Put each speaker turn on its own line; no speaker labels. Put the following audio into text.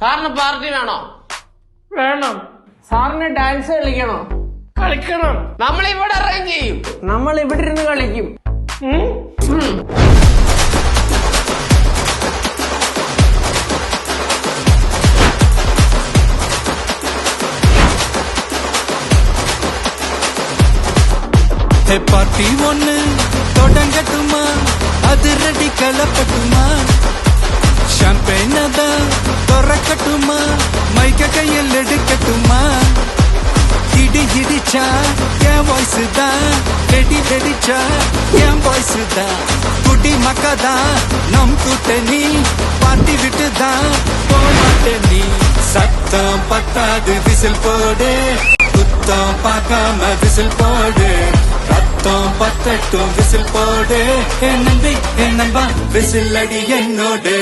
സാറിന് പാർട്ടി വേണോ?
വേണം.
സാറിന് ഡാൻസ് കളിക്കണോ?
കളിക്കണം.
നമ്മളിവിടെ അറേഞ്ച് ചെയ്യും. നമ്മൾ ഇവിടെ ഇരുന്ന് കളിക്കും.
பார்ட்டி ஒண்ணு தொடங்கட்டுமா? அதிரடி கலப்பட்டுமா? ஷாம்பெயின் தான் திறக்கட்டுமா? மைக்க கையில் எடுக்கட்டுமா? இடி இடிச்சா என் வாய்ஸ் தான், வெடி வெடிச்சா என் வாய்ஸ் தான். குடி மக்கதான் நம் கூட்டணி, பார்ட்டி விட்டு தான் போமாட்டே நீ. சத்தம் பத்தாது விசில் போடு, குத்தம் பார்க்காம விசில் போடு. ரத்தம் பத்தட்டும் விசில் போடு, என் நம்பி என் நம்பா விசில் அடி என்னோடு.